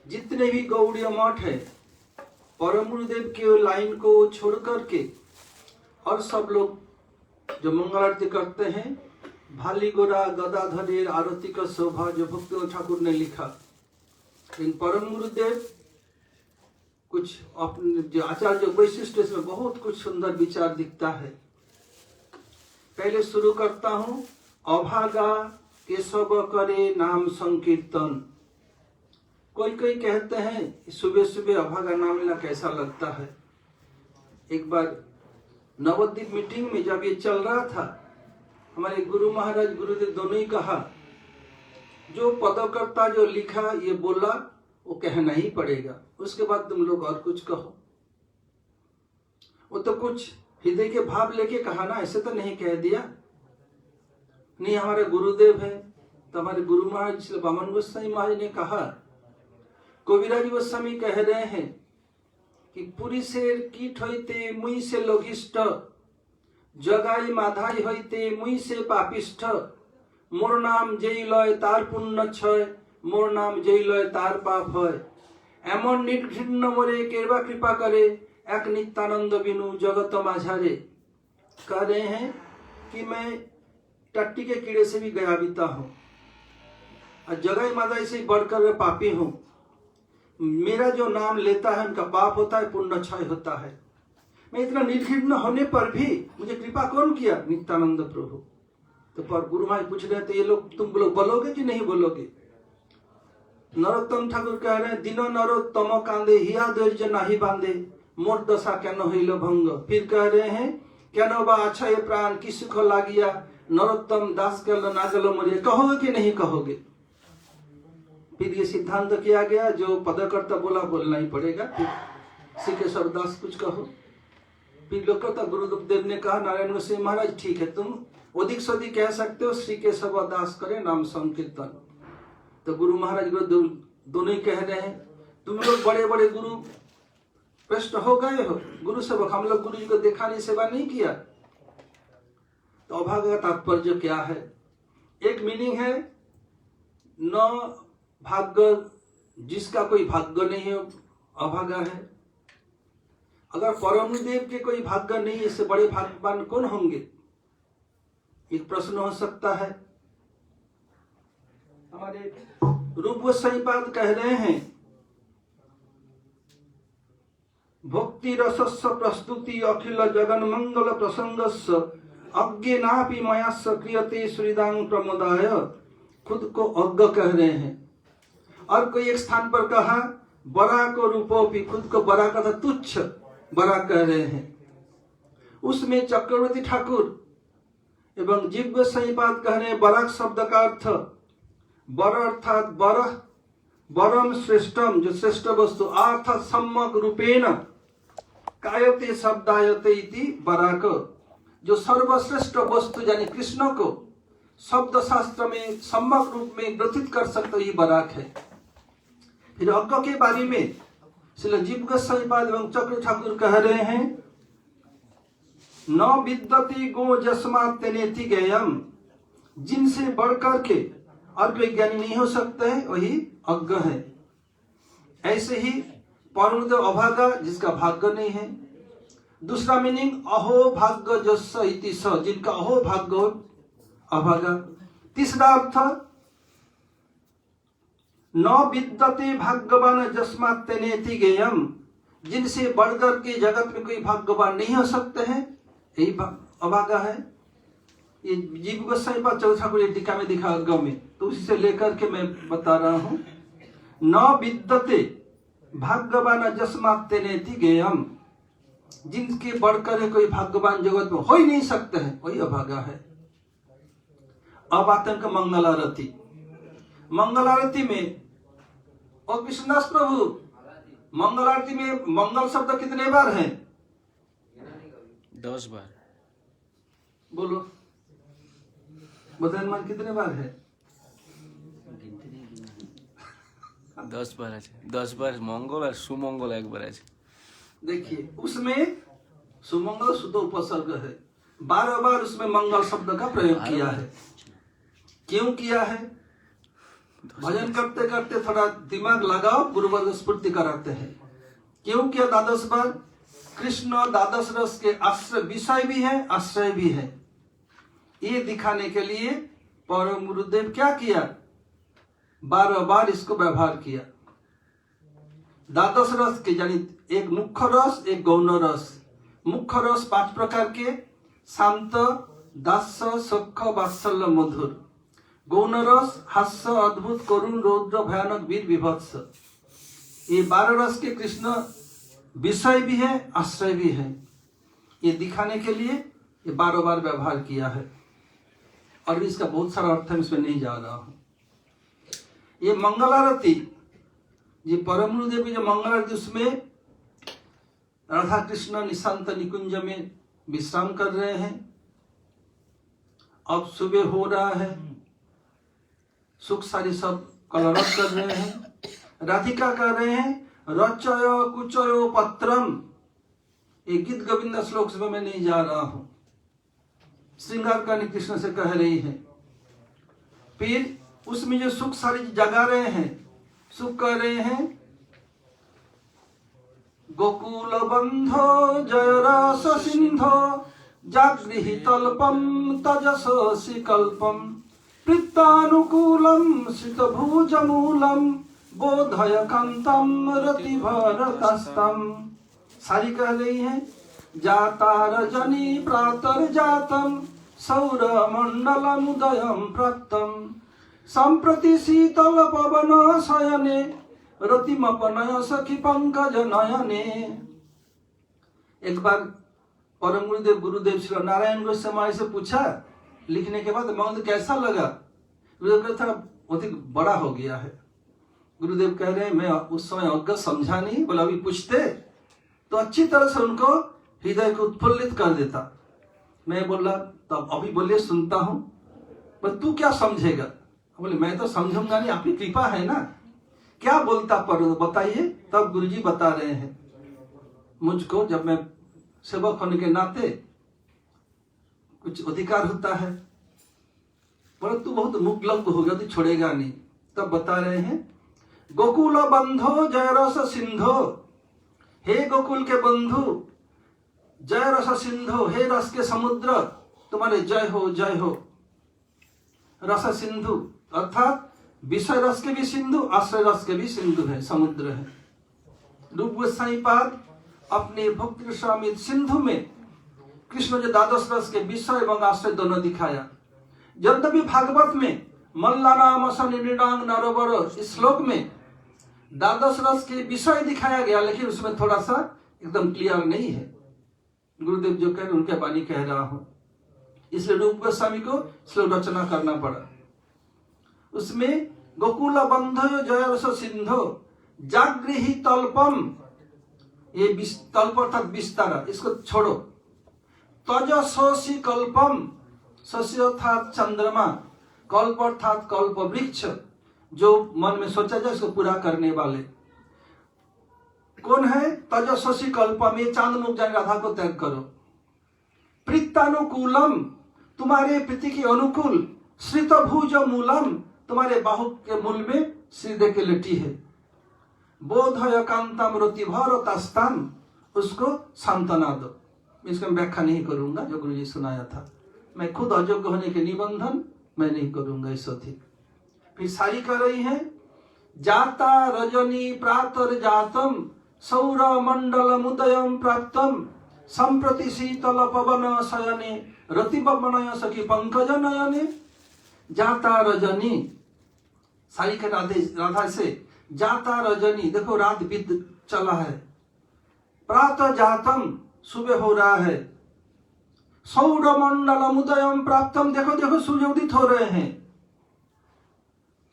जितने भी गौड़ीय मठ है परम गुरुदेव के लाइन को छोड़ करके और सब लोग जो मंगल आरती करते हैं, भाली गोरा गदाधरेर आरती का शोभा, जो भक्ति ठाकुर ने लिखा। इन परम गुरुदेव कुछ अपने जो आचार्य वैशिष्ट, इसमें बहुत कुछ सुंदर विचार दिखता है। पहले शुरू करता हूं, अभागा केशव करे नाम संकीर्तन। कोई कोई कहते हैं सुबह सुबह अभागा नाम लेना कैसा लगता है। एक बार नवद्वीप मीटिंग में जब ये चल रहा था, हमारे गुरु महाराज गुरुदेव दोनों ही कहा, जो पदकर्ता जो लिखा ये बोला वो कहना ही पड़ेगा, उसके बाद तुम लोग और कुछ कहो। वो तो कुछ हृदय के भाव लेके कहा ना, ऐसे तो नहीं कह दिया। नहीं, हमारे गुरुदेव है तो हमारे गुरु महाराज श्री वामन गोस्वामी महाराज ने कहा, कविराज गोस्वामी कह रहे हैं कि पुरुषेर कीट हईते मुई से लघिष्ठ, जगाई माधाई हईते मुई से पापिष्ठ, मोर नाम जेई लय तार पुण्य क्षय, मोर नाम जेई लय तार पाप है। एमन निर्घृण्य मोरे केरबा कृपा करे, एक नित्यानंद बिनु जगत माझारे। कह रहे हैं कि मैं टट्टी के कीड़े से भी गया बीता हूं और जगाई माधाई से बढ़कर मैं पापी हूं। मेरा जो नाम लेता है उनका पाप होता है, पुण्य क्षय होता है। मैं इतना निर्घृण्य होने पर भी मुझे कृपा कौन किया? नित्यानंद प्रभु। तो पर गुरु महाराज पूछ रहे थे, ये लोग तुम लोग बोलोगे कि नहीं बोलोगे? नरोत्तम ठाकुर कह रहे हैं, दिनो नरोत्तम कांदे हिया धैर्य नाही बांधे, मोर दशा कैन होइल भंग। फिर कह रहे हैं, कैनो बा अच्छा ये प्राण की सुख लागिया, नरोत्तम दास कल नागल मोरिया। कहोगे कि नहीं कहोगे? फिर ये सिद्धांत किया गया, जो पदकर्ता बोला बोलना ही पड़ेगा। फिर श्री केशव दास कुछ कहो। फिर लोग कहता, गुरुदेव ने कहा, नारायण गोस्वामी महाराज ठीक है, तुम अधिक से अधिक कह सकते हो, श्री केशव दास करे नाम संकीर्तन। तो गुरु महाराज गुरुदेव दोनों ही कह रहे हैं, तुम लोग बड़े बड़े गुरु प्रश्न हो गए हो, गुरु सेवक, हम लोग गुरु जी को देखा नहीं, सेवा नहीं किया। तो अभागा का तात्पर्य क्या है? एक मीनिंग है न भाग्य, जिसका कोई भाग्य नहीं है अभागा है। अगर परम देव के कोई भाग्य नहीं है, इससे बड़े भाग्यवान कौन होंगे? एक प्रश्न हो सकता है। हमारे रूप गोस्वामी पाद कह रहे हैं, भक्ति रसस्य प्रस्तुति अखिल जगन मंगल प्रसंगस्य अज्ञेनापि मयास्य क्रियते श्रीदांग प्रमोदाय। खुद को अज्ञ कह रहे हैं। और कोई एक स्थान पर कहा, बड़ा को रूपोपि, खुद को बड़ा का तुच्छ बड़ा कह रहे हैं। उसमें चक्रवर्ती ठाकुर एवं जीव गोस्वामी पाद कह रहे हैं, बड़ा शब्द का अर्थ बर अर्थात बरम श्रेष्ठम, जो श्रेष्ठ वस्तु, अर्थात सम्यक रूपेण कायते शब्दायते इति बराक, जो सर्वश्रेष्ठ वस्तु यानी कृष्ण को शब्द शास्त्र में सम्यक रूप में ग्रथित कर सकते ही बराक है। फिर अज्ञ के बारे में श्री जीव गोस्वामी पाद एवं चक्र ठाकुर कह रहे हैं, न विद्यति गो जस्मात् तेनेति ज्ञेयम्, जिनसे बढ़कर के और कोई ज्ञानी नहीं हो सकता है, वही अज्ञ है। ऐसे ही परमदेव अभागा, जिसका भाग्य नहीं है। दूसरा मीनिंग अहो भाग्य जस्स इति स, जिनका अहो भाग्य हो, अभागा। तीसरा अर्थ न विद्यते भाग्यवान जस्मात् तेनेति ज्ञेयम्, जिनसे बढ़कर के जगत में कोई भाग्यवान नहीं हो सकते हैं, यही अभागा है। ये जीव गोस्वामी पाद चौथा को टीका में दिखा अज्ञ में, तो उसी से लेकर के मैं बता रहा हूं। न विद्यते भाग्यवान जस्मात् तेनेति ज्ञेयम्, जिनके बढ़कर कोई भाग्यवान जगत में हो ही नहीं सकते हैं, वही अभागा है। अब आते हैं मंगल आरती। मंगल आरती में और कृष्णदास प्रभु, मंगल आरती में मंगल शब्द कितने बार है? 10 बार। बोलो बताएं, मान कितने बार है? 10 बार আছে। 10 बार मंगल और सुमंगल एक बार আছে। देखिए, उसमें सुमंगल शुद्ध उपसर्ग है, 12 बार उसमें मंगल शब्द का प्रयोग किया है। क्यों किया है? भजन करते करते थोड़ा दिमाग लगाओ, गुरुवार स्फूर्ति कराते हैं। क्यों किया द्वादश बार? कृष्ण द्वादश रस के आश्रय विषय भी है, आश्रय भी है, ये दिखाने के लिए परम गुरुदेव क्या किया, 12 बार इसको व्यवहार किया। द्वादश रस के यानी एक मुख्य रस, एक गौण रस। मुख्य रस 5 प्रकार के, शांत, दास्य, सख, वात्सल्य, मधुर। गौण रस हास्य, अद्भुत, करुण, रौद्र, भयानक, वीर, विभत्स। ये 12 रस के कृष्ण विषय भी है, आश्रय भी है, ये दिखाने के लिए ये 12 बार व्यवहार किया है। और भी इसका बहुत सारा अर्थ है, इसमें नहीं जा रहा हूं। ये मंगलारती, ये परम गुरुदेव की जो मंगलारती, उसमें राधा कृष्ण निशांत निकुंज में विश्राम कर रहे हैं। अब सुबह हो रहा है, सुख सारी सब कलरव कर रहे हैं। राधिका कह रहे हैं रचय कुचयो पत्रम। ये गीत गोविंद श्लोक से मैं नहीं जा रहा हूं, श्रृंगार करनी कृष्ण से कह रही है। फिर उसमें जो सुख सारी जगा रहे हैं, सुख कह रहे हैं गोकुल बंधो जय रस सिंधो जागृहि तल्पम तजसोसि कल्पम प्रीतानुकूलम श्रितभुज मूलम बोधय कांतम रतिभरतस्तम। सारी कह रही है जाता रजनी प्रातर जातम सौर मंडलम उदयम प्राप्तम संप्रति शीतल पवन शयने रतिमपनय सखी पंकज नयने। एक बार परम गुरुदेव श्री नारायण गोस्वामी से पूछा लिखने के बाद, मैं कैसा लगा? गुरुदेव कहता अधिक बड़ा हो गया है। गुरुदेव कह रहे हैं मैं उस समय अज्ञ समझा नहीं, बोला अभी पूछते तो अच्छी तरह से उनको हृदय को उत्फुल्लित कर देता। मैं बोला तब अभी बोलिए सुनता हूं, पर तू क्या समझेगा? बोले मैं तो समझूंगा नहीं, आपकी कृपा है ना, क्या बोलता पर बताइए। तब गुरुजी बता रहे हैं मुझको, जब मैं सेवक होने के नाते कुछ अधिकार होता है, बोले तू बहुत मुग्लब्ध हो गया, तू छोड़ेगा नहीं। तब बता रहे हैं गोकुल बंधो जय रस सिंधो, हे गोकुल के बंधु, जय रस सिंधु, हे रस के समुद्र, तुम्हारे जय हो जय हो। रस सिंधु अर्थात विषय रस के भी सिंधु, आश्रय रस के भी सिंधु है, समुद्र है। रूप गोस्वामी पाद अपने भक्ति स्वामी सिंधु में कृष्ण जो द्वादश रस के विषय एवं आश्रय दोनों दिखाया। यद्यपि भागवत में मल्ला नाम निडांग नरोवर इस श्लोक में द्वादश रस के विषय दिखाया गया, लेकिन उसमें थोड़ा सा एकदम क्लियर नहीं है। गुरुदेव जो कह रहे उनके बानी कह रहा हूं, इसलिए रूप गोस्वामी को श्लोक रचना करना पड़ा। उसमें गोकुल बंधो जय रस सिंधो जागृहि तल्पम, ये तल्प अर्थात बिस्तारा, इसको छोड़ो। तजसोसि कल्पम, शशि अर्थात चंद्रमा, कल्प अर्थात कल्प वृक्ष, जो मन में सोचा जाए उसको पूरा करने वाले कौन है? तजस्वी कल्पम, ये चांद मुख जान राधा को त्याग करो। प्रीतानुकूलम, तुम्हारे प्रीति के अनुकूल। श्रितभुज मूलम, तुम्हारे बाहु के मूल में सिर दे के लेटी है। बोधय कांतम रतिभरतस्तम, उसको सांत्वना दो। इसका व्याख्या नहीं करूंगा, जो गुरुजी सुनाया था। मैं खुद अयोग्य होने के निबंधन मैं नहीं करूंगा इस अधिक। फिर सारी कर रही है जाता रजनी प्रातर जातम सौर मंडल मुदयम प्राप्तम संप्रति शीतल पवन शयने रतिपवनय सखी पंकज नयने। जाता रजनी, सारी के राधा से जाता रजनी, देखो रात बीत चला है। प्रातः जातम, सुबह हो रहा है। सौर मंडल मुदयम प्राप्तम, देखो देखो सूर्य उदित हो रहे हैं।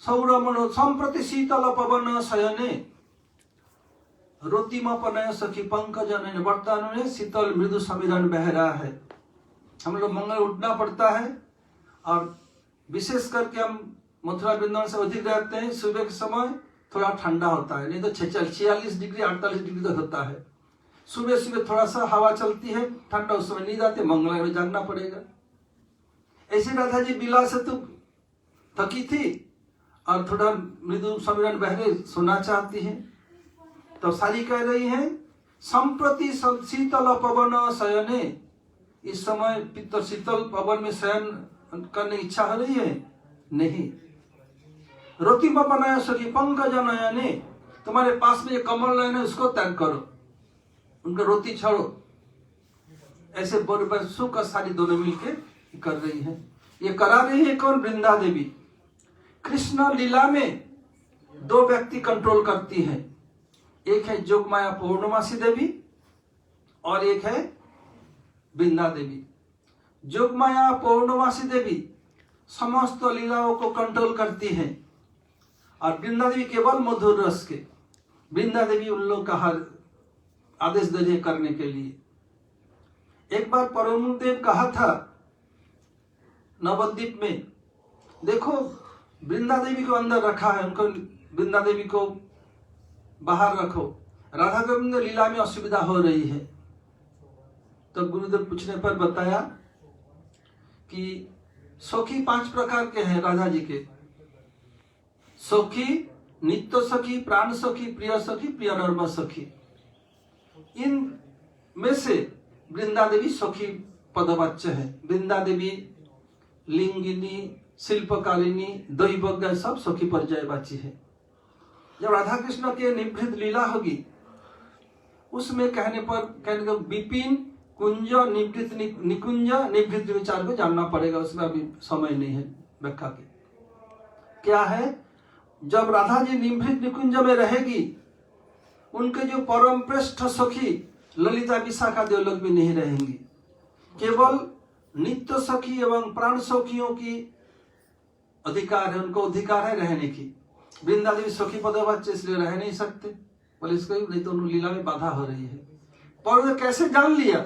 सौर मंडल संप्रति शीतल पवन शयने रोतिमपनय सखी पंकज नयने। वर्तमान में शीतल मृदु समीरण बह रहा है। हम लोग मंगल उठना पड़ता है, और विशेष करके हम मथुरा वृंदावन से अधिक रहते हैं। सुबह के समय थोड़ा ठंडा होता है, नहीं तो 46 डिग्री 48 डिग्री तक होता है। सुबह सुबह थोड़ा सा हवा चलती है, ठंडा, उस समय नींद आती, मंगल में जागना पड़ेगा। ऐसे राधा जी बिला से तो थकी थी, और थोड़ा मृदु समीरण बहरे सुनना चाहती हैं। तो सारी कह रही हैं, संप्रति शीतल पवन शयने, इस समय पित्त शीतल पवन में शयन करने की इच्छा हो रही है? नहीं। रोतिम बनाया सखी पंकज नयने, तुम्हारे पास में ये कमल नयन है उसको त्याग करो, उनका रोती छोड़ो। ऐसे बोल सुख और सारी दोनों मिलके कर रही है। ये करा रही है कौन? वृंदा देवी। कृष्ण लीला में दो व्यक्ति कंट्रोल करती है, एक है जोगमाया पूर्णमासी देवी और एक है वृंदा देवी। जोगमाया पूर्णमासी देवी समस्त लीलाओं को कंट्रोल करती है और वृंदा देवी केवल मधुर रस के। वृंदा देवी उन लोग का आदेश दे रही करने के लिए। एक बार परम देव कहा था नवद्वीप में, देखो वृंदा देवी को अंदर रखा है, उनको वृंदा देवी को बाहर रखो, राधा गोविंद लीला में असुविधा हो रही है। तो गुरुदेव पूछने पर बताया कि सखी 5 प्रकार के हैं राधा जी के। सखी, नित्य सखी, प्राण सखी, प्रिय सखी, प्रिय नर्म सखी। इन में से वृंदा देवी सखी पदवाच्य है। वृंदा देवी लिंगिनी, शिल्पकारिणी, दैवज्ञ सब सखी पर्यायवाची है। जब राधा कृष्ण के निभृत लीला होगी उसमें कहने को विपिन, कुंज, निवृत्त, निकुंज, निवृत्त विचार को जानना पड़ेगा, उसमें अभी समय नहीं है व्याख्या के। क्या है? जब राधा जी निभृत निकुंज में रहेगी, उनके जो परम श्रेष्ठ सखी ललिता विशाखा देव लोग भी नहीं रहेंगी। केवल नित्य सखी एवं प्राण सखियों की अधिकार है, उनको अधिकार है रहने की। वृंदा देवी सखी पदवाच्य इसलिए रह नहीं सकते, बोले इसको नहीं तो उन लीला में बाधा हो रही है। पर कैसे जान लिया?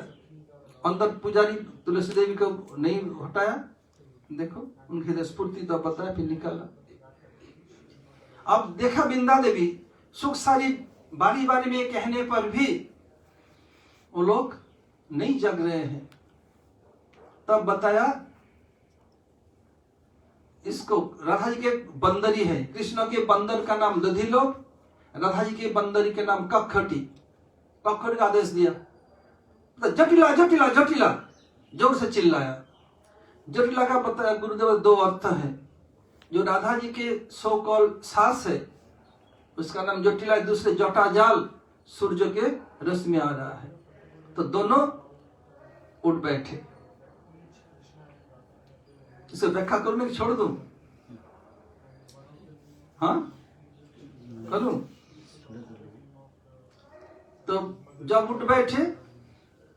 अंदर पुजारी तुलसी देवी को नहीं हटाया, देखो उनकी स्फूर्ति तो बताया, फिर निकाला। अब देखा वृंदा देवी सुख सारी बारी बारी में कहने पर भी वो लोग नहीं जग रहे हैं। तब बताया इसको राधा जी के बंदरी है, कृष्ण के बंदर का नाम दधिलोक, राधा जी के बंदरी के नाम कखटी। कखटी का आदेश दिया, जटिला जटिला जटिला जोर से चिल्लाया। जटिला का बताया गुरुदेव 2 अर्थ है। जो राधा जी के सो कॉल सास है उसका नाम जटिला, दूसरे जटा जाल सूर्य के रस में आ रहा है। तो दोनों उठ बैठे। इसे व्याख्या करूं कि छोड़ दूं? हाँ करूं? तो जब उठ बैठे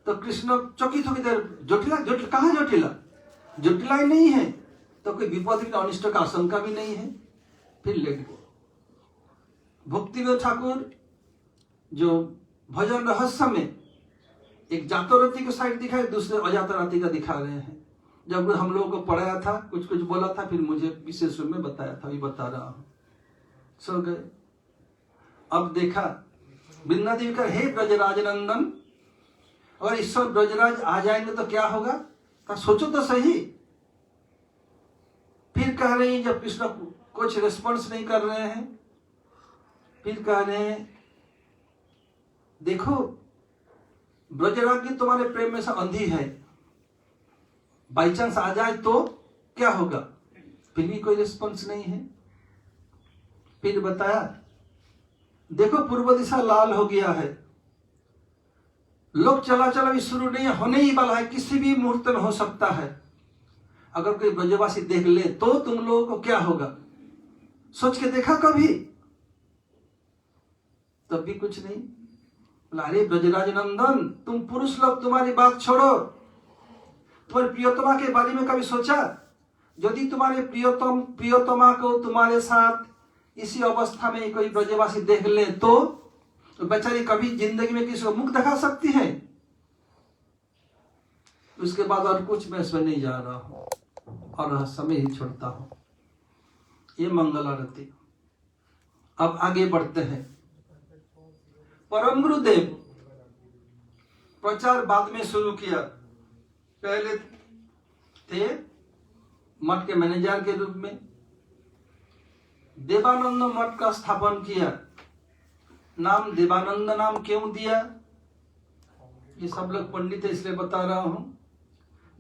तो कृष्ण चौकी थोड़ी देर, जटिला जटिला कहाँ? जटिला जटिला ही नहीं है तो कोई विपद का अनिष्ट का आशंका भी नहीं है। फिर लेट गए। भक्तिवेद ठाकुर जो भजन रहस्य में एक जातोरती का साइड दिखाए, दूसरे अजातरती का दिखा रहे हैं। जब हम लोगों को पढ़ाया था, कुछ कुछ बोला था, फिर मुझे विशेष रूप में बताया था, अभी बता रहा हूं। सो गए। अब देखा वृंदा देवी का, हे ब्रजराज नंदन, और ईश्वर ब्रजराज आ जाएंगे तो क्या होगा? तो सोचो तो सही। फिर कह रहे हैं, जब कृष्ण कुछ रिस्पॉन्स नहीं कर रहे हैं, फिर कह रहे हैं देखो ब्रजराज तुम्हारे प्रेम में से अंधी है, बाई चांस आ जाए तो क्या होगा? फिर भी कोई रिस्पॉन्स नहीं है। फिर बताया देखो पूर्व दिशा लाल हो गया है, लोग चला भी शुरू नहीं होने ही वाला है, किसी भी मुहूर्त में हो सकता है। अगर कोई ब्रजवासी देख ले तो तुम लोगों को क्या होगा? सोच के देखा कभी? तब भी कुछ नहीं। अरे ब्रजराज नंदन, तुम पुरुष लोग तुम्हारी बात छोड़ो, तुम्हारे प्रियतमा के बारे में कभी सोचा? यदि तुम्हारे प्रियतमा को तुम्हारे साथ इसी अवस्था में कोई ब्रजवासी देख ले तो बेचारी कभी जिंदगी में किसी को मुख दिखा सकती है? उसके बाद और कुछ मैं इसमें नहीं जा रहा हूं और समय ही छोड़ता हूं। ये मंगल आरती। अब आगे बढ़ते हैं। परम गुरुदेव प्रचार बाद में शुरू किया। पहले थे मठ के मैनेजर के रूप में, देवानंद मठ का स्थापन किया। नाम देवानंद नाम क्यों दिया, ये सब लोग पंडित है इसलिए बता रहा हूं।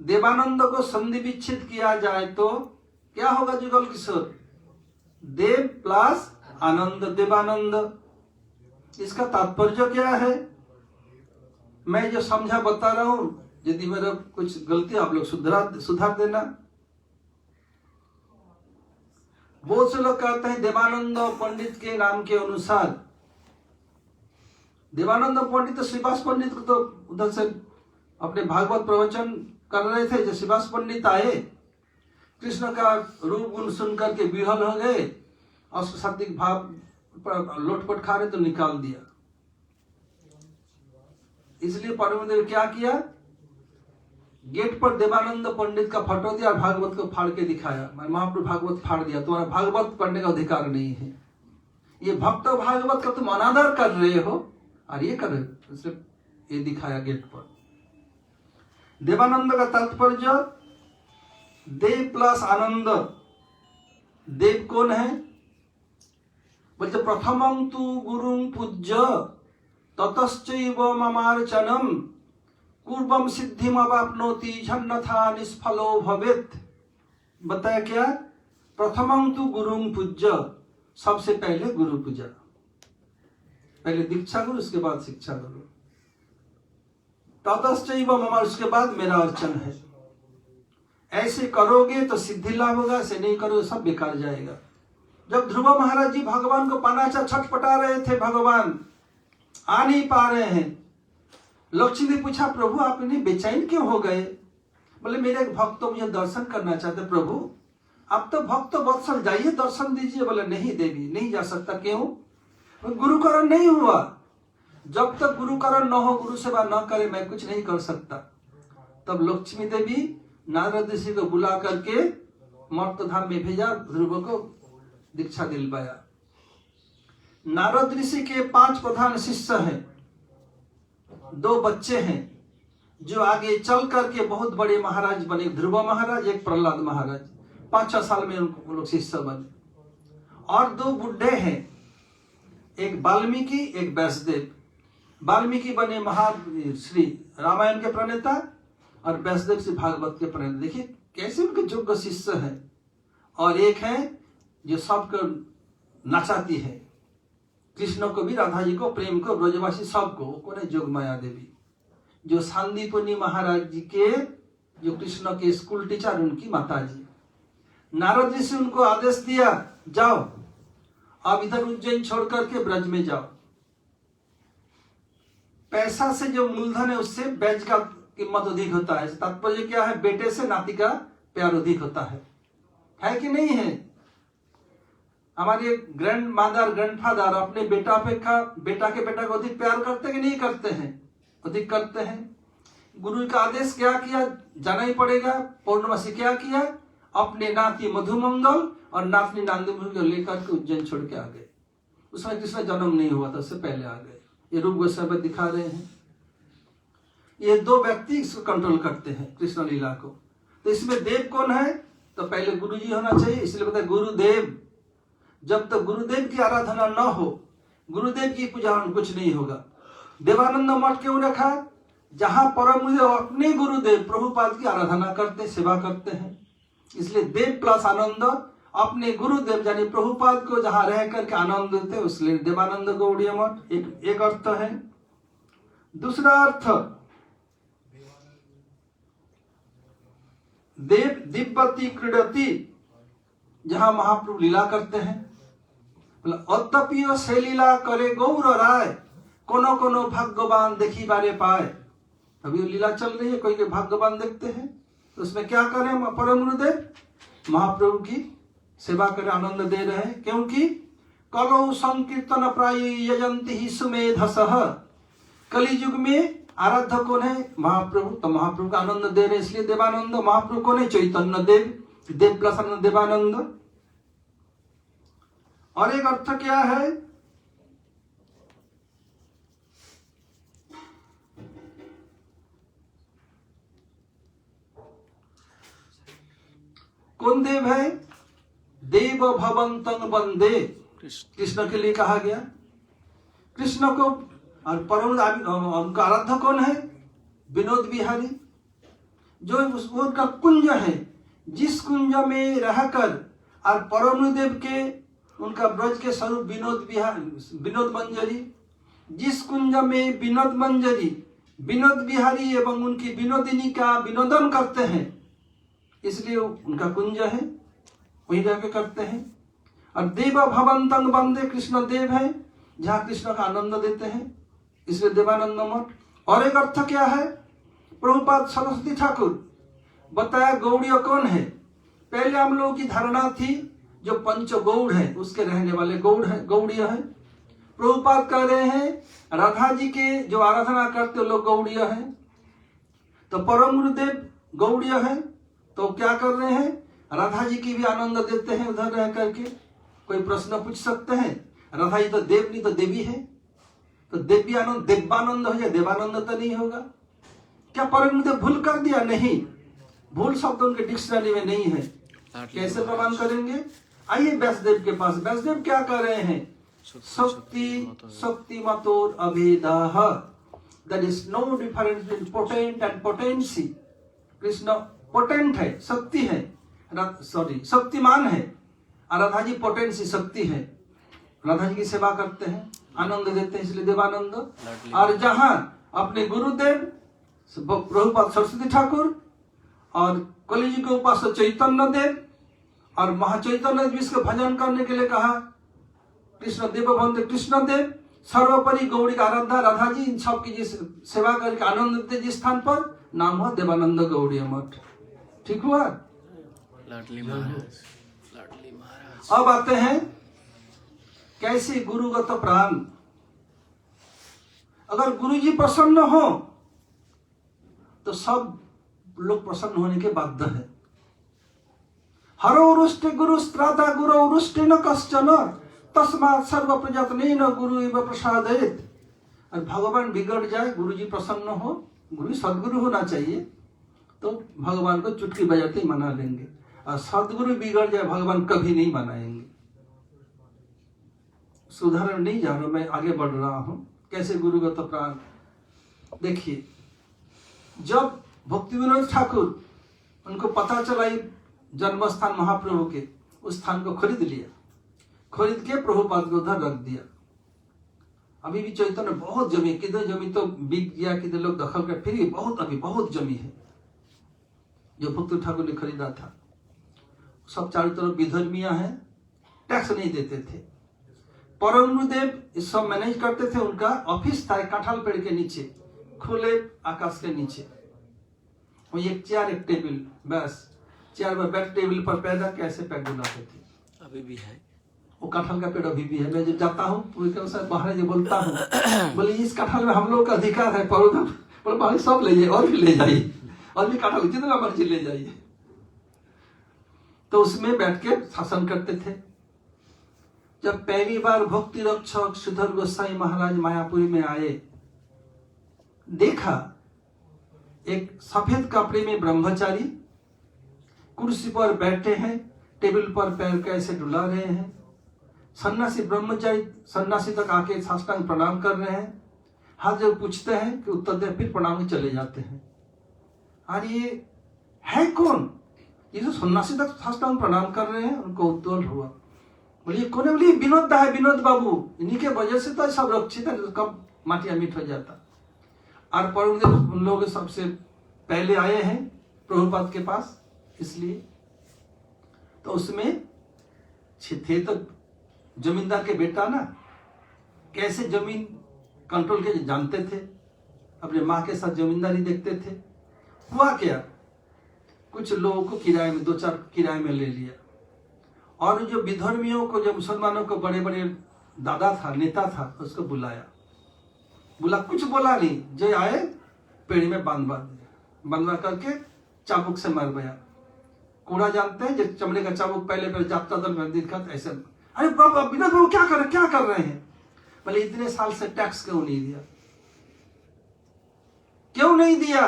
देवानंद को संधि विच्छेद किया जाए तो क्या होगा जुगल किशोर? देव प्लस आनंद, देवानंद। इसका तात्पर्य क्या है? मैं जो समझा बता रहा हूं, यदि मेरा कुछ गलती आप लोग सुधार देना। बहुत से लोग कहते हैं देवानंद पंडित के नाम के अनुसार, देवानंद पंडित तो श्रीवास पंडित को तो उधर से अपने भागवत प्रवचन कर रहे थे, जब श्रीवास पंडित आए कृष्ण का रूप गुण सुन करके विहल हो गए और सात्विक भाव पर लोटपट खा रहे तो निकाल दिया। इसलिए परमदेव क्या किया, गेट पर देवानंद पंडित का फोटो दिया और भागवत को फाड़ के दिखाया। मैं महाप्रभु भागवत फाड़ दिया, तुम्हारा भागवत पढ़ने का अधिकार नहीं है, ये भक्त भागवत का तुम अनादर कर रहे हो और ये कर रहे हो, सिर्फ ये दिखाया गेट पर। देवानंद का तात्पर्य देव प्लस आनंद। देव कौन है? बोलते प्रथमं तु गुरुं पूज्य ततश्चैव ममार्चनम पूर्वम सिद्धिमवाप्नोति झन्नथा निष्फलो भवेत्। बताया क्या? प्रथमं तु गुरुं पूज्य, सबसे पहले गुरु पूजा, पहले दीक्षा गुरु उसके बाद शिक्षा गुरु। ततश्चैव मम, उसके बाद मेरा अर्चन है। ऐसे करोगे तो सिद्धि लाभ होगा, ऐसे नहीं करोगे सब बेकार जाएगा। जब ध्रुव महाराज जी भगवान को पाना छटपटा रहे थे, भगवान आ नहीं पा रहे हैं, लक्ष्मी ने पूछा प्रभु आप इन्हें बेचैन क्यों हो गए? बोले मेरे एक भक्त तो मुझे दर्शन करना चाहते। प्रभु आप तो भक्त वत्सल, जाइए दर्शन दीजिए। बोले नहीं देवी, नहीं जा सकता। क्यों? गुरुकरण नहीं हुआ। जब तक गुरुकरण न हो, गुरु सेवा न करे, मैं कुछ नहीं कर सकता। तब लक्ष्मी देवी नारद ऋषि को बुला करके मर्त धाम में भेजा, ध्रुव को दीक्षा दिलवाया। नारद ऋषि के 5 प्रधान शिष्य हैं, 2 बच्चे हैं जो आगे चल करके बहुत बड़े महाराज बने। ध्रुव महाराज, एक प्रहलाद महाराज, 5-6 साल में उनको लोग शिष्य बने। और 2 बुढ़े हैं, एक वाल्मीकि, एक व्यासदेव। वाल्मीकि बने श्री रामायण के प्रणेता और व्यासदेव से भागवत के प्रणेता। देखिए कैसे उनके योग्य शिष्य हैं। और एक है जो सबको नचाती है, कृष्ण को भी, राधा जी को, प्रेम को, ब्रजवासी सबको। वो कौन है? जोगमाया देवी, जो सांदीपनी महाराज जी के, जो कृष्ण के स्कूल टीचर, उनकी माता जी। नारद जी से उनको आदेश दिया जाओ अब इधर उज्जैन छोड़ करके ब्रज में जाओ। पैसा से जो मूलधन है उससे बैज का कीमत अधिक होता है। तात्पर्य क्या है? बेटे से नाती का प्यार अधिक होता है कि नहीं है? हमारे ग्रैंड मदर, ग्रैंडफादर अपने बेटा अपेक्षा बेटा के बेटा को अधिक प्यार करते कि नहीं करते हैं? अधिक करते हैं। गुरु का आदेश क्या किया? जाना ही पड़ेगा। पौर्णमासी क्या किया? अपने नाती मधुमंगल और नातनी नांदमुनि को लेकर के उज्जैन छोड़ के आ गए। उसमें किसका जन्म नहीं हुआ था, उससे पहले आ गए। ये रूप गोस्वामी दिखा रहे हैं। ये 2 व्यक्ति इसको कंट्रोल करते हैं, कृष्ण लीला को। तो इसमें देव कौन है? तो पहले गुरु जी होना चाहिए, इसलिए बताया गुरुदेव। जब तक गुरुदेव की आराधना न हो, गुरुदेव की पूजा कुछ नहीं होगा। देवानंद मठ क्यों रखा? जहां परम अपने गुरुदेव प्रभुपाद की आराधना करते, सेवा करते हैं। इसलिए देव प्लस आनंद, अपने गुरुदेव यानी प्रभुपाद को जहां रह करके आनंद देते, इसलिए देवानंद गौड़ीय मठ एक अर्थ है। दूसरा अर्थ, देव दिव्यति क्रीडति, जहां महाप्रभु लीला करते हैं। अतपियो से लीला करे गौर राय, कोनो कोनो भाग्यवान देखी बारे पाए। अभी लीला चल रही है, कोई के भाग्यवान देखते हैं, तो उसमें क्या करें? परम गुरुदेव महाप्रभु की सेवा करें, आनंद दे रहे हैं। क्योंकि कलौ संकीर्तन प्राय यजंति ही सुमेधसः, कली युग में आराध्य कौन है? महाप्रभु। तो महाप्रभु का आनंद दे रहे हैं, इसलिए देवानंद। महाप्रभु कौन है? चैतन्य देव, देव प्लस आनंद, देवानंद। और एक अर्थ क्या है? कौन देव है? देव देव भवंतं वंदे, कृष्ण के लिए कहा गया। कृष्ण को और परम उनका आराध्य कौन है? विनोद बिहारी, जो उनका कुंज है, जिस कुंज में रहकर और परमदेव के उनका ब्रज के स्वरूप विनोद मंजरी, जिस कुंज में विनोद मंजरी विनोद बिहारी एवं उनकी विनोदिनी का विनोदन करते हैं, इसलिए उनका कुंज है, वहीं जाके करते हैं। और देव भवंतं वंदे, कृष्ण देव है जहाँ कृष्ण का आनंद देते हैं, इसलिए देवानंद मठ। और एक अर्थ क्या है? प्रभुपाद सरस्वती ठाकुर बताया गौड़ीय कौन है। पहले हम लोगों की धारणा थी जो पंच गौड़ है उसके रहने वाले गौड़ है, गौड़ीय है। प्रभुपाद कह रहे हैं राधा जी के जो आराधना करते लोग गौड़ीय है, तो परम गुरुदेव गौड़ीय है, तो क्या कर रहे हैं? राधा जी की भी आनंद देते हैं उधर रह करके। कोई प्रश्न पूछ सकते हैं? राधा जी तो देव नहीं तो देवी है, तो देवी आनंद देवानंद हो जाए, देवानंद तो नहीं होगा। क्या परम गुरुदेव भूल कर दिया? नहीं, भूल शब्द उनके डिक्शनरी में नहीं है। कैसे प्रमाण करेंगे? आइए व्यासदेव के पास। व्यासदेव क्या कर रहे हैं? शक्ति मतोर अभेदः, that is no difference between potent and potency. Krishna potent है, शक्ति है, शक्तिमान है, और राधा जी पोटेंसी शक्ति है। राधा जी की सेवा करते हैं, आनंद देते हैं, इसलिए देवानंद। और जहां अपने गुरुदेव प्रभुपाद सरस्वती ठाकुर और कलि जी के उपासक चैतन्य देव और महाचैतन्य देव इसके भजन करने के लिए कहा, कृष्ण देव बंदे कृष्ण देव, सर्वोपरि गौड़ी का आराध्या राधा जी, इन सब की जिस सेवा करके आनंद देते जिस स्थान पर, नाम हुआ देवानंद गौड़ी मठ। ठीक हुआ? लाडली महाराज, लाडली महाराज। अब आते हैं कैसे गुरुगत प्राण। अगर गुरु जी प्रसन्न हो तो सब लोग प्रसन्न होने के बाध्य है। हरो रुष्टे गुरु स्त्राता गुरु रुष्टे न कश्चन तस्मात् सर्व प्रयत्नेन गुरु एव प्रसादयेत्। और भगवान बिगड़ जाए, गुरु जी प्रसन्न हो, गुरु सदगुरु होना चाहिए, तो भगवान को चुटकी बजाते ही मना लेंगे। और सदगुरु बिगड़ जाए, भगवान कभी नहीं मनाएंगे। सुधारण नहीं जा रहा, मैं आगे बढ़ रहा हूं। कैसे गुरुगत प्राण? देखिए, जब भक्ति विनोद ठाकुर उनको पता चला जन्म स्थान महाप्रभु के, उस स्थान को खरीद लिया, खरीद के प्रभुपाद को उधर रख दिया। अभी भी चैतन्य बहुत जमी, किधर जमी तो बिक गया, किधर लोग दखल कर, फिर भी बहुत अभी बहुत जमी है जो भक्ति ठाकुर ने खरीदा था। सब चारों तरफ विधर्मियां हैं, टैक्स नहीं देते थे। परम गुरुदेव इस सब मैनेज करते थे। उनका ऑफिस था कटहल पेड़ के नीचे, खुले आकाश के नीचे, वो एक चेयर एक टेबल, बस चेयर पर बैठ, टेबल पर पैर रख के ऐसे पैर डुलाते थे। अभी भी है वो कटहल का पेड़, अभी भी है। मैं जब जाता हूँ बाहर जो बोलता हूँ, बोले इस कटहल में हम लोग का अधिकार है, पर सब ले जाइए, और भी ले जाइए, और भी कटहल जितना मर्जी ले जाइए। तो उसमें बैठ के शासन करते थे। जब पहली बार भक्ति रक्षक श्रीधर गोसाई महाराज मायापुरी में आए, देखा एक सफेद कपड़े में ब्रह्मचारी कुर्सी पर बैठे हैं, टेबल पर पैर कैसे डुला रहे हैं। सन्यासी ब्रह्मचारी सन्यासी तक आके साष्टांग प्रणाम कर रहे हैं। हाथ जब पूछते हैं कि उत्तर दे, फिर प्रणाम चले जाते हैं। और ये है कौन? ये जो सन्यासी तक साष्टांग प्रणाम कर रहे हैं, उनको उद्दोल हुआ। बोलिए कौन है? बोलिए विनोद दा है, विनोद बाबू, इन्हीं के वजह से तो सब रक्षित है, कब माटिया मीट हो जाता। और परमदेव उन लोगों सबसे पहले आए हैं प्रभुपाद के पास, इसलिए तो उसमें थे तो जमींदार के बेटा ना, कैसे जमीन कंट्रोल के जानते थे, अपने माँ के साथ जमींदारी देखते थे। हुआ क्या, कुछ लोगों को किराए में, 2-4 किराए में ले लिया। और जो विधर्मियों को, जो मुसलमानों को बड़े बड़े दादा था, नेता था, उसको बुलाया। कुछ बोला नहीं, जो आए पेड़ में बांधवा करके चाबुक से मार गया। कूड़ा जानते हैं, जो चमड़े का चाबुक पहले जाता था दिखा, ऐसे। अरे बाबा विनोद बाबू क्या कर रहे हैं? बोले इतने साल से टैक्स क्यों नहीं दिया? क्यों नहीं दिया?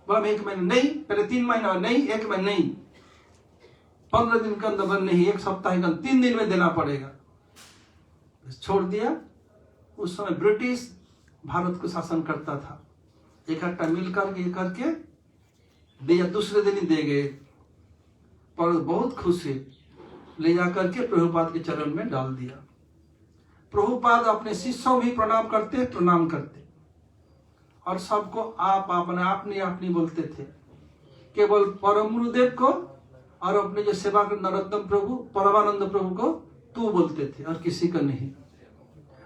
बोला 1 महीना नहीं, पहले 3 महीना नहीं, 1 महीना नहीं। 15 दिन के अंदर नहीं, 1 सप्ताह के अंदर, 3 दिन में देना पड़ेगा। छोड़ दिया। उस समय ब्रिटिश भारत को शासन करता था, इकट्ठा मिल करके दिया, दूसरे दिन ही दे गए। पर बहुत खुश है, ले जाकर के प्रभुपाद के चरण में डाल दिया। प्रभुपाद अपने शिष्यों भी प्रणाम करते और सबको आप नहीं बोलते थे। केवल परम गुरुदेव को और अपने जो सेवा कर नरोत्तम प्रभु, परमानंद प्रभु को तू बोलते थे और किसी का नहीं।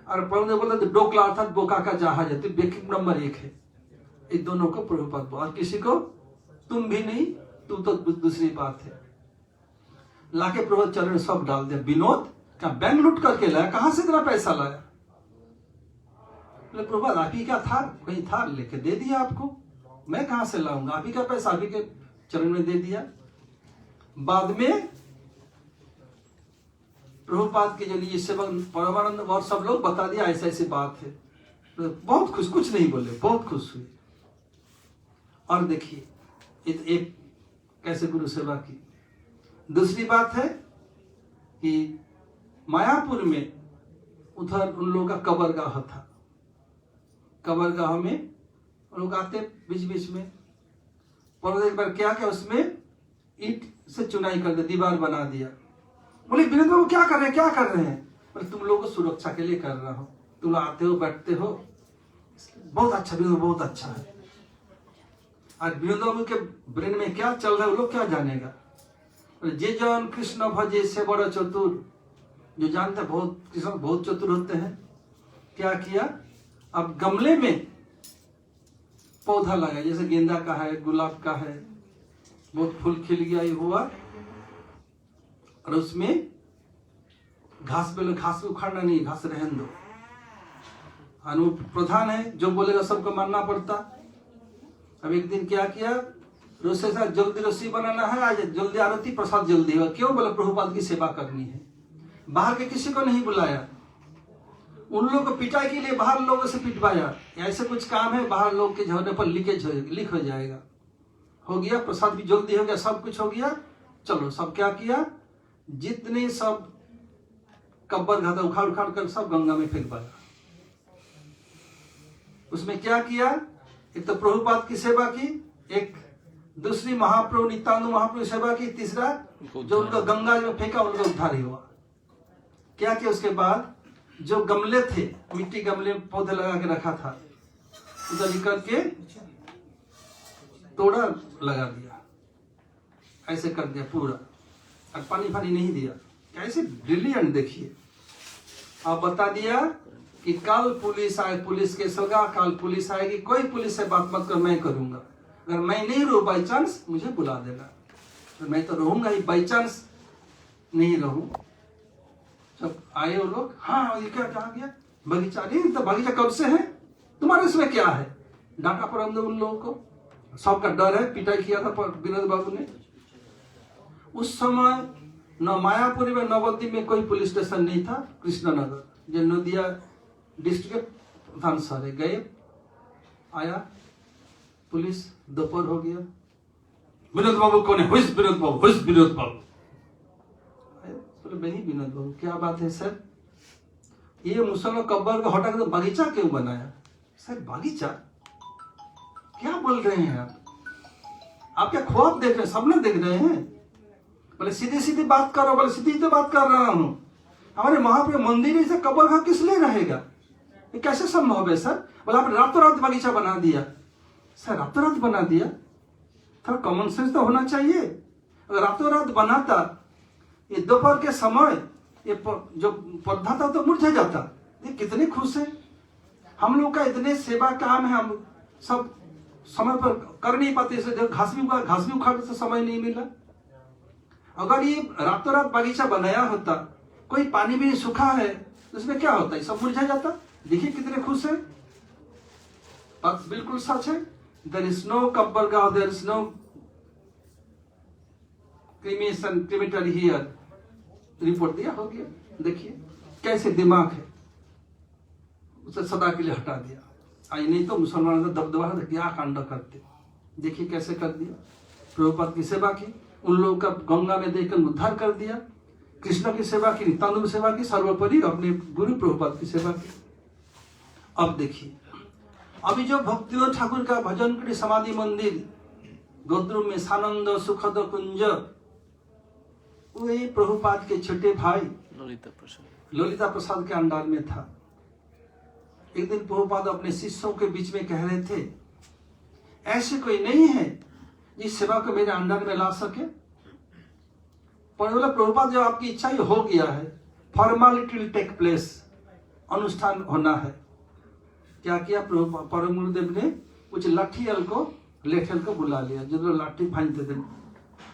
और परम बोलते थे डोकला अर्थात बोका का जहाज है, बेकिंग नंबर 1 है। इन दोनों को प्रभुपाद और किसी को तुम भी नहीं, तू तो दूसरी बात है। लाके प्रभु चरण सब डाल दिया। विनोद का बैंक लूट करके लाया, कहां से इतना पैसा लाया? प्रभु आप ही का था, कहीं था, लेके दे दिया आपको, मैं कहां से लाऊंगा? आप ही का पैसा आप ही के चरण में दे दिया। बाद में प्रभुपाद के जो लिए सेवक परमानंद और सब लोग बता दिया ऐसा ऐसी बात है। तो बहुत खुश, कुछ नहीं बोले, बहुत खुश हुए। और देखिए एक कैसे गुरु सेवा की। दूसरी बात है कि मायापुर में उधर उन लोगों का कबरगाह था। कबरगाह में लोग आते बीच बीच में, पर एक बार क्या उसमें ईंट से चुनाई कर दिया, दीवार बना दिया। बोले विनोद बाबू क्या कर रहे हैं? बोले तुम लोगों को सुरक्षा के लिए कर रहा हूं, तुम लोग आते हो बैठते हो, बहुत अच्छा विनोद, बहुत अच्छा है। और विनोद बाबू के ब्रेन में क्या चल रहा है वो लोग क्या जानेगा? जे जन कृष्ण भजे से बड़ा चतुर, जो जानते बहुत कृष्ण बहुत चतुर होते हैं। क्या किया, अब गमले में पौधा लगा, जैसे गेंदा का है, गुलाब का है, बहुत फूल खिल गया ये हुआ। और उसमें घास पे घास उखाड़ना नहीं, घास रहने दो। अनूप प्रधान है, जो बोलेगा सबको मानना पड़ता। अब एक दिन क्या किया, रोसे साथ जल्दी रस्सी बनाना है, आज जल्दी आरती प्रसाद जल्दी हुआ। क्यों? बोला प्रभुपाद की सेवा करनी है। बाहर के किसी को नहीं बुलाया, उन लोगों को पिटाई के लिए बाहर लोगों से पिटवाया। ऐसे कुछ काम है, बाहर लोग के झोने पर लीक हो जाएगा। हो गया, प्रसाद भी जल्दी हो गया, सब कुछ हो गया। चलो सब क्या किया, जितने सब कब्बर घाता उखाड़ कर सब गंगा में फेंकवाया। उसमें क्या किया, एक तो प्रभुपाद की सेवा की, एक दूसरी महाप्रभु नित्यानंद महाप्रभु की सेवा की, तीसरा जो उनका गंगा में फेंका उनका उद्धार ही हुआ। क्या किया उसके बाद, जो गमले थे, मिट्टी गमले में पौधे लगा के रखा था, उधर निकल के तोड़ा लगा दिया, ऐसे कर दिया पूरा। और पानी नहीं दिया। कैसे ब्रिलियंट देखिए। अब बता दिया कि कल पुलिस आए, पुलिस केस होगा, कल पुलिस आएगी, कोई पुलिस से बात मत कर, मैं करूंगा। अगर मैं नहीं रहूं बाई चांस मुझे बुला देना, तो मैं तो रहूंगा ही, बाई चांस नहीं रहूं। जब आए वो लोग, हाँ ये क्या कहा गया, बगीचा नहीं, तो बगीचा कब से है, तुम्हारे इसमें क्या है? डांटा पर हमने उन लोगों को, सबका डर है, पिटाई किया था विनोद बाबू ने। उस समय न मायापुरी में नवद्वीप में कोई पुलिस स्टेशन नहीं था। कृष्णनगर जो नदिया डिस्ट्रिक्ट के प्रधान सारे गए, आया पुलिस, दोपहर हो गया, विनोद बाबू कौन है? हुइस विनोद बाबू, हुइस विनोद बाबू। नहीं विनोद बाबू, क्या बात है सर, ये मुसलमान कब्बर को हटा के तो बगीचा क्यों बनाया? सर बगीचा क्या बोल रहे हैं आप क्या ख्वाब देख रहे हैं? सपना देख रहे हैं? बोले सीधी सीधी बात करो। बोले सीधी तो बात कर रहा हूं, हमारे महाप्रभु मंदिर से कब्र का किस लिए रहेगा? ये कैसे संभव है सर? बोले आप रातों रात बगीचा बना दिया। सर रातों रात बना दिया, थोड़ा कॉमन सेंस तो होना चाहिए। अगर रातों रात बनाता, ये दोपहर के समय ये जो पौधा था तो मुरझा जाता। ये कितने खुश है। हम लोग का इतने सेवा काम है, हम सब समय पर कर नहीं पाते, इसलिए घास भी उखाड़ से समय नहीं मिला। अगर ये रातों रात बगीचा बनाया होता, कोई पानी भी सूखा है, तो इसमें क्या होता है, सब मुरझा जाता। देखिए कितने खुश है, बात बिल्कुल सच है। देयर इज नो कब्बरगाह, there is no crematory here. Report दिया, हो गया। देखिए कैसे दिमाग है, उसे सदा के लिए हटा दिया। आज नहीं तो मुसलमानों का दबदबा क्या कांड करते, देखिए कैसे कर दिया। प्रभुपाद की सेवा की। उन लोगों का गंगा में देखकर उद्धार कर दिया। कृष्ण की सेवा की, नित्यानंद सेवा की, सर्वोपरि अपने गुरु प्रभुपाद की सेवा की। अब देखिए, अभी जो भक्तियों ठाकुर का भजन करी समाधि मंदिर गोद्रुम में सानंद सुखद कुंज, वही प्रभुपाद के छोटे भाई ललिता प्रसाद के अंडर में था। एक दिन प्रभुपाद अपने शिष्यों के बीच में कह रहे थे, ऐसे कोई नहीं है जिस सेवा को मेरे अंडर में ला सके। पर बोला प्रभुपाद, जब आपकी इच्छा ही हो गया है, फॉर्मेलिटी विल टेक प्लेस, अनुष्ठान होना है। क्या किया परम गुरुदेव ने, कुछ लाठियल को लेठल को बुला लिया, जो लोग लाठी भांजते थे।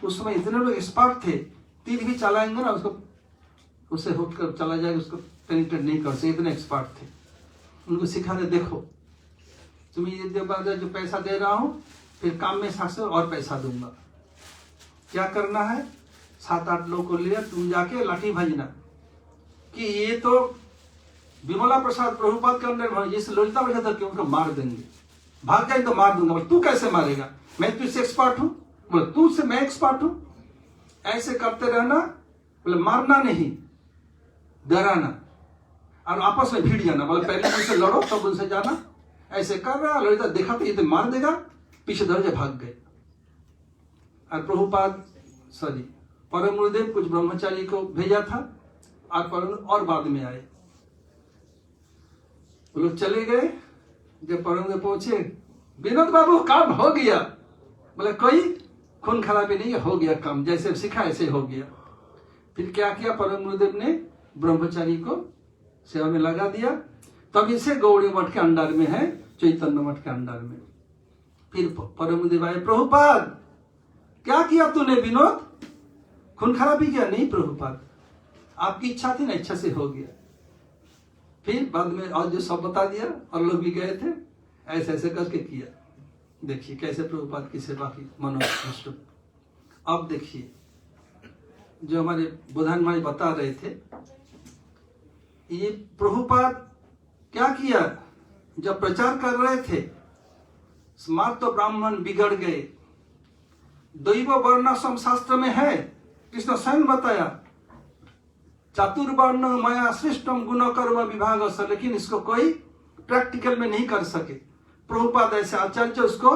उस समय इतने लोग एक्सपर्ट थे, तीर भी चलाएंगे ना उसको, उससे होकर चला जाएगा, उसको पेनिट्रेट नहीं कर सकते, इतने एक्सपर्ट थे। उनको सिखा दे, देखो तुम्हें ये जो पैसा दे रहा हूं, फिर काम में साथ और पैसा दूंगा। क्या करना है, 7-8 लोग को लिया, तुम जाके लाठी भांजना कि ये तो विमला प्रसाद प्रभुपाद के अंदर जिस ललिता प्रसाद के उनको मार देंगे, भाग जाए तो मार दूंगा। बोले तू कैसे मारेगा, मैं तुझसे एक्सपर्ट हूं। बोले तू से मैं एक्सपर्ट हूं। ऐसे करते रहना, बोले मारना नहीं, डराना, और आपस में भिड़ जाना। बोले पहले उनसे लड़ो तब उनसे जाना। ऐसे कर रहा, ललिता देखा तो ये तो मार देगा, पीछे दरजे भाग गए। और प्रभुपाद परम गुरुदेव कुछ ब्रह्मचारी को भेजा था, और बाद में आए। वो लोग चले गए। जब परम गुरुदेव पहुंचे, विनोद बाबू काम हो गया। बोले कोई खून खराबी नहीं, हो गया काम, जैसे सीखा ऐसे हो गया। फिर क्या किया, परम गुरुदेव ने ब्रह्मचारी को सेवा में लगा दिया। तभी से गौड़ी मठ के अंडर में है, चैतन्य मठ के अंडर में। फिर परम गुरुदेव आए, प्रभुपाद क्या किया तूने विनोद, खून खराबी किया? नहीं प्रभुपाद, आपकी इच्छा थी ना, इच्छा से हो गया। फिर बाद में और जो सब बता दिया, और लोग भी गए थे, ऐसे ऐसे करके किया। देखिए कैसे प्रभुपाद की सेवा की मनोष्ट। अब देखिए जो हमारे बुधान भाई बता रहे थे, ये प्रभुपाद क्या किया, जब प्रचार कर रहे थे, स्मार्त तो ब्राह्मण बिगड़ गए। दैव वर्णाश्रम शास्त्र में है, कृष्ण स्वयं बताया, चातुर्वर्ण मया श्रेष्ठम गुण कर्म विभाग से, लेकिन इसको कोई प्रैक्टिकल में नहीं कर सके। प्रभुपाद ऐसे आचार्य उसको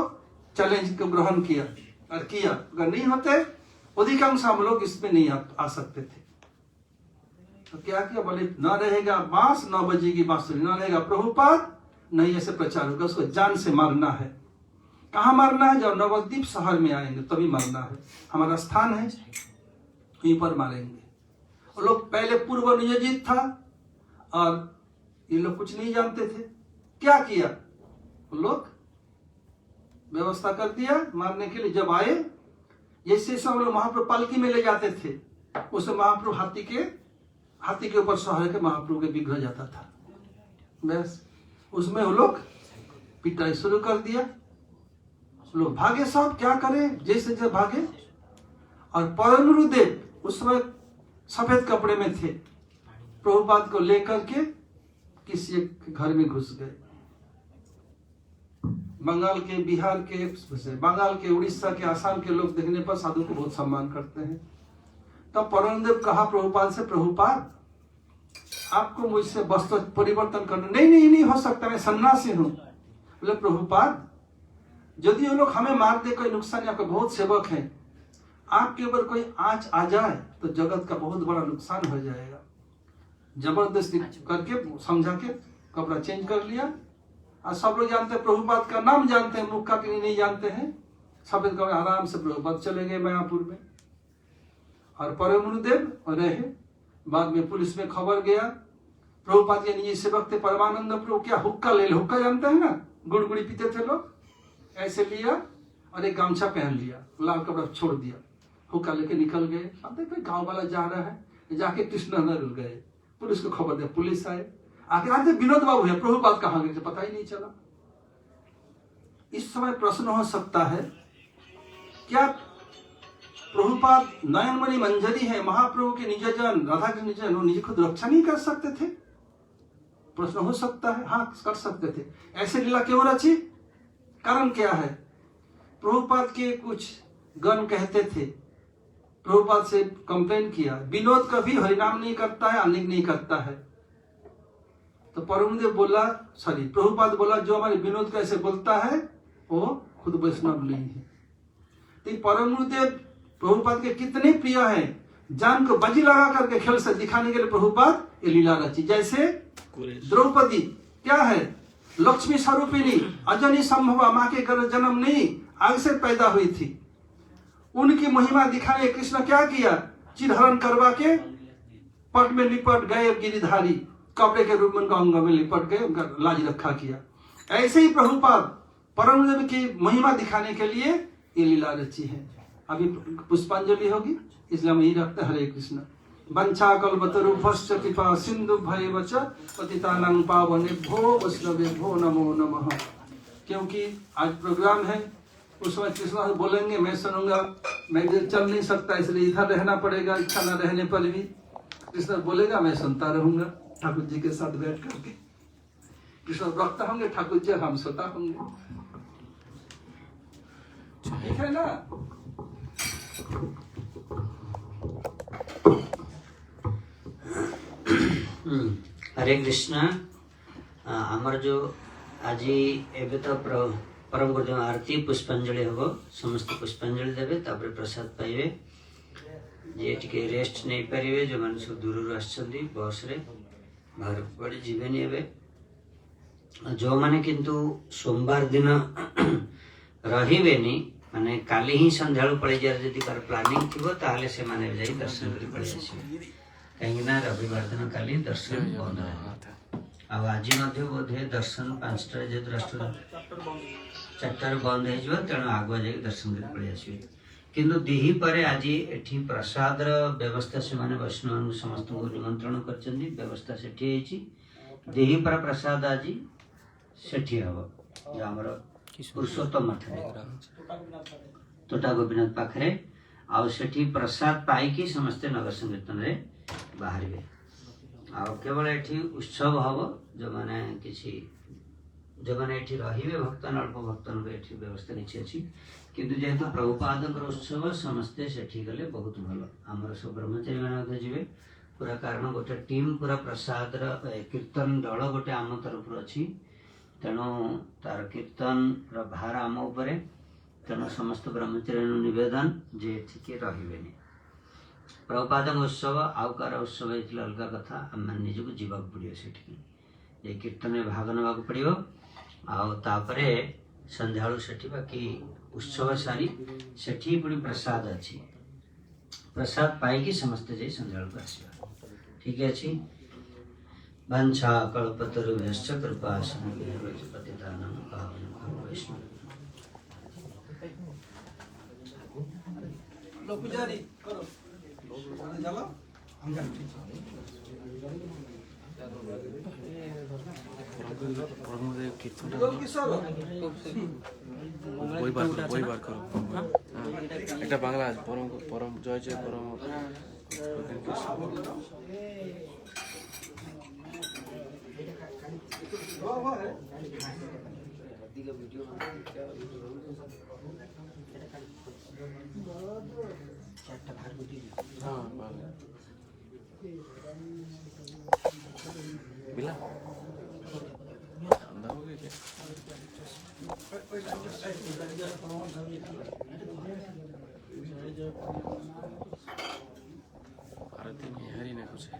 चैलेंज को ग्रहण किया और किया। अगर नहीं होते, अधिकांश हम लोग इसमें नहीं आ सकते थे। तो क्या किया, बोले न रहेगा बांस न बजेगी बांसुरी, न रहेगा प्रभुपाद नहीं ऐसे प्रचार होगा, उसको जान से मारना है। कहाँ मारना है, जब नवद्वीप शहर में आएंगे तभी मारना है, हमारा स्थान है, वहीं पर मारेंगे। वो लोग पहले पूर्व नियोजित था और ये लोग कुछ नहीं जानते थे। क्या किया, वो लोग व्यवस्था कर दिया मारने के लिए। जब आए, जैसे सब लोग महाप्रभु पालकी में ले जाते थे, उसे महाप्रभु हाथी के ऊपर सहारे के महाप्रभु के विग्रह जाता था। बस उसमें वो लोग पिटाई शुरू कर दिया। लोग भागे, सब क्या करें, जैसे जैसे भागे। और परम गुरुदेव उस समय सफेद कपड़े में थे, प्रभुपाद को लेकर के किसी एक घर में घुस गए। बंगाल के, बिहार के, बंगाल के, उड़ीसा के, आसाम के लोग देखने पर साधु को बहुत सम्मान करते हैं। तब परम गुरुदेव कहा प्रभुपाद से, प्रभुपाद आपको मुझसे वस्त्र परिवर्तन करना। नहीं हो सकता, मैं सन्यासी हूं। बोले प्रभुपाद यदि वो लोग हमें मार दे, कोई नुकसान, आपके बहुत सेवक हैं, आपके ऊपर कोई आंच आ जाए तो जगत का बहुत बड़ा नुकसान हो जाएगा। जबरदस्ती करके समझा के कपड़ा चेंज कर लिया। और सब लोग जानते हैं, प्रभुपाद का नाम जानते हैं, मुख का नहीं जानते हैं। सफेद कपड़े आराम से प्रभुपाद चले गए मायापुर में। और परम गुरुदेव रहे। बाद में पुलिस में खबर गया, प्रभुपाद के निजी सेवक थे परमानंद प्रभु, क्या हुक्का ले, हुक्का जानते हैं ना, गुड़गुड़ी पीते थे लोग, ऐसे लिया और एक गामछा पहन लिया, लाल कपड़ा छोड़ दिया, हुक्का लेके निकल गए। अब देखो गांव वाला जा रहा है, जाके कृष्णनगर गए, पुलिस को खबर दिया, पुलिस आए, आखिर आते विनोद बाबू है, प्रभुपाद कहाँ गए पता ही नहीं चला। इस समय प्रश्न हो सकता है, क्या प्रभुपाद नयनमणि मंजरी है, महाप्रभु के निजजन, राधा के निजजन, वो निज खुद रक्षा नहीं कर सकते थे? प्रश्न हो सकता है। हाँ कर सकते थे। ऐसे लीला क्यों रची, कारण क्या है? प्रभुपाद के कुछ गण कहते थे प्रभुपाद से कंप्लेन किया, विनोद कभी हरिनाम नहीं करता है, अनेक नहीं करता है। तो परमदेव बोला, सॉरी प्रभुपाद बोला, जो हमारे विनोद कैसे बोलता है वो खुद वैष्णव नहीं है। तो परमदेव प्रभुपाद के कितने प्रिय हैं, जान को बजी लगा करके खेल से दिखाने के लिए प्रभुपाद ये लीला रची। जैसे द्रौपदी क्या है, लक्ष्मी स्वरूपिणी, अजनी संभव, माँ के गर्भ जन्म नहीं, आग से पैदा हुई थी। उनकी महिमा दिखाने कृष्ण क्या किया, चिरहरण करवा के पट में लिपट गए, गिरिधारी कपड़े के रूप में उनका अंग में लिपट गए, उनका लाज रखा किया। ऐसे ही प्रभुपाद परमदेव की महिमा दिखाने के लिए ये लीला रची है। अभी पुष्पांजलि होगी, इसलिए हम यही रखते हैं। हरे कृष्ण। वंशा कल्पतरुभ्यश्च कृपा सिन्धुभ्यैव च पतितानां पावनेभ्यो वैष्णवेभ्यो नमो नमः। क्योंकि आज प्रोग्राम है, उस समय कृष्ण बोलेंगे, मैं सुनूंगा, मैं चल नहीं सकता, इसलिए इधर रहना पड़ेगा, इच्छा न रहने पर भी कृष्ण बोलेगा, मैं सुनता रहूंगा ठाकुर जी के साथ बैठ करके। कृष्ण वक्ता होंगे, ठाकुर जी हम श्रोता होंगे। ठीक है ना। हरे कृष्ण। आमर जो आज एबे तो परम गुरुदेव आरती पुष्पांजलि हम, समस्त पुष्पांजलि देवे, तापर प्रसाद पाइबे। जे टिके रेस्ट नहीं पारे, जो मैंने सब दूर आसछंती बस रे बाहर पड़े जीवेनी एबे। जो माने किंतु सोमवार दिन रहिबेनी, माने काली ही संध्या पड़े जार जदि कार प्लानिंग थिबो ताहले से माने जाई दर्शन करी पड़े आसीबे। कहीं ना रविवार दिन काली दर्शन बंद है। अब आज बोधे दर्शन 5टा जेहेतु राष्ट्र 4टार बंद हो, तेणु आगुआ जाए दर्शन कर पड़े आसवे। किंतु दिही पर आज एठी प्रसाद व्यवस्था से माने वैष्णव समस्त को निमंत्रण कर व्यवस्था सेठी दिही पर प्रसाद आज सेठी हम आमर पुरुषोत्तम मठ तोटा गोपीनाथ पाखरे आउ सेठी प्रसाद पाई समस्ते नगर संकीर्तन रे बाहर। आउ केवल एठी उत्सव हम, जो माने किसी जो माने एठी रहिबे भक्तन अल्प भक्तन को एठी व्यवस्था नहीं अछि। किंतु जेहेतु प्रभुपाद उत्सव समस्ते सेठी गले बहुत भल। आमर सब ब्रह्मचारी माने जिवे पूरा, कारण गोटे टीम पूरा प्रसाद कीर्तन दल गोटे आम तरफ अछि, तेणु तार कीर्तन भार आम उपरे, तेणु समस्त ब्रह्मचारी निवेदन जे एठिके रहिबेनी। प्रभुपाद उत्सव आउ कार उत्सव होता अलग कथा, आम निजक जीवा पड़ो से कीर्तन में भाग ना पड़ो। आउे संध्या से बाकी उत्सव सारी सेठी पुणी प्रसाद अच्छी, प्रसाद पाई समस्ते जाई संध्या को आसवा। ठीक अच्छे। वंशा कल्पतरुभ्यश्च कृपा सिन्धुभ्यैव च पतितानां पावनेभ्यो वैष्णवेभ्यो। लो पुजारी करो, चलो हम वही बात करो। এটা বাংলা পরম পরম জয় জয় পরম। बिला आरती में हरी ना कुछ है।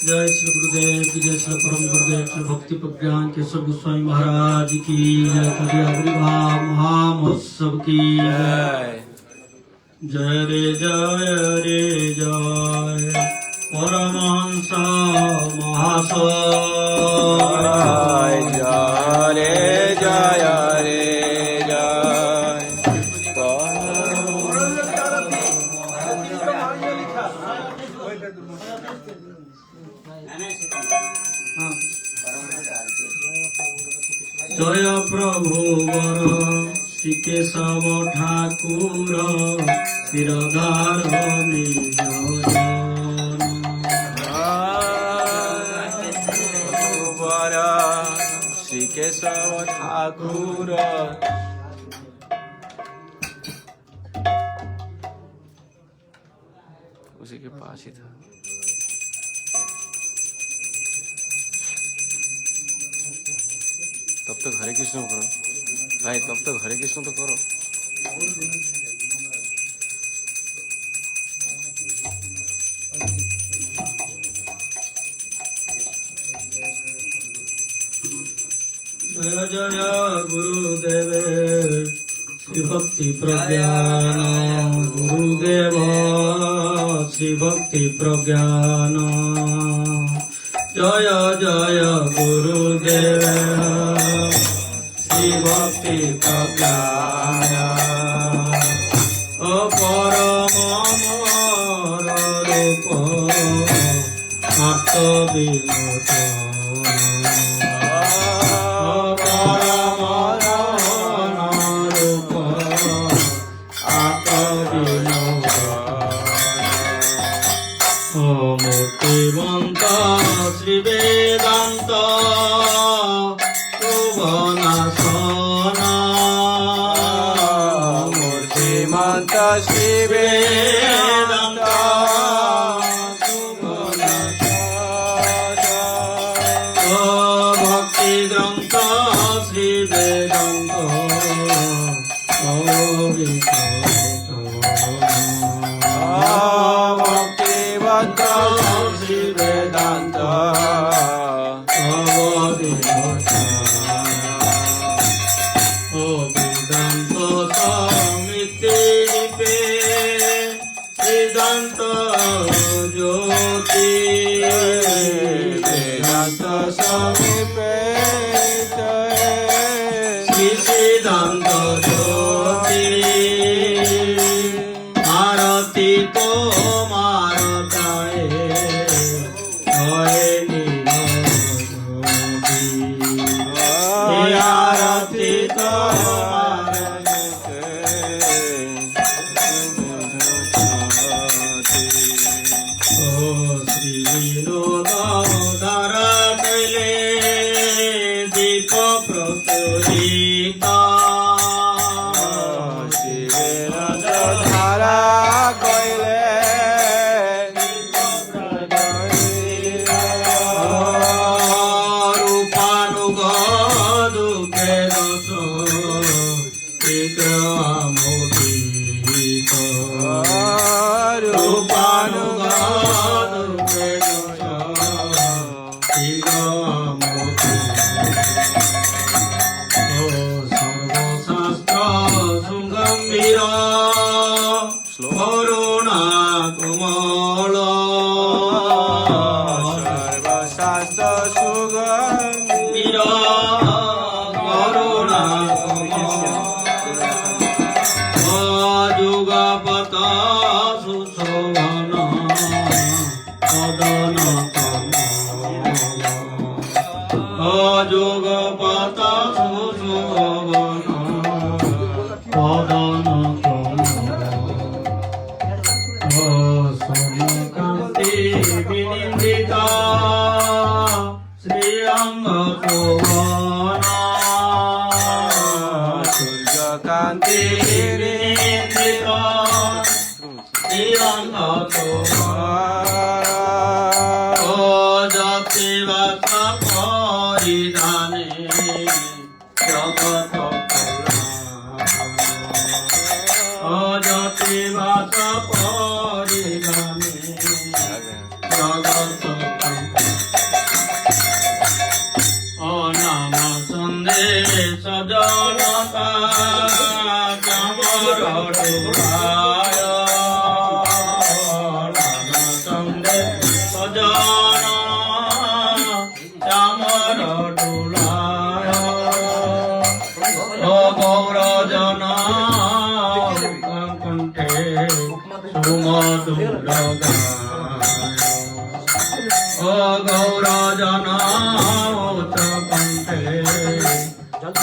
जय श्री गुरुदेव की जय, श्री परम गुरुदेव श्री भक्ति प्रज्ञान केशव गोस्वामी महाराज की जय, कभी आविर्भाव महामहोत्सव की जय। जय रे जय परमहंस महाशय। जय रे जय लिखा রঘুবর শ্রী কেশব ঠাকুর শিরধার নিজ श्री केशव ठाकुर उसी के पास ही था। तब तक हरे कृष्ण करो भाई, तब तक हरे कृष्ण तो करो। जय जय गुरुदेव श्री भक्ति प्रज्ञान गुरुदेव श्री भक्ति प्रज्ञान जय जय गुरुदेव श्री भक्ति प्रज्ञान अपरम अमर रूप आत्मविमोचन मूर्तिमंत श्री वेदांत भुवनासन मूर्तिमंत श्री वेदांत भक्ति ग्रंथ श्री वेदांत श्री वेदांत वेदांत समिति वेदांत ज्योति वेदांत समीपे श्री सिद्धांत ज्योति आरती तो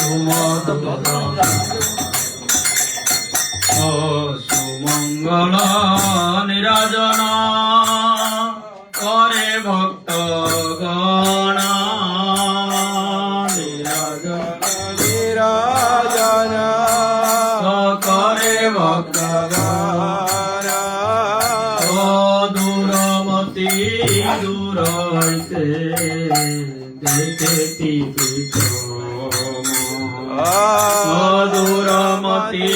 সুমদ বদন ও সুমঙ্গল নিরাজন করে ভক্ত গণ নিরাজন নিরাজন করে ভক্ত গণ ও দূরমতি দূর হইতে দেখেছি বিক্রম ও দূরমতি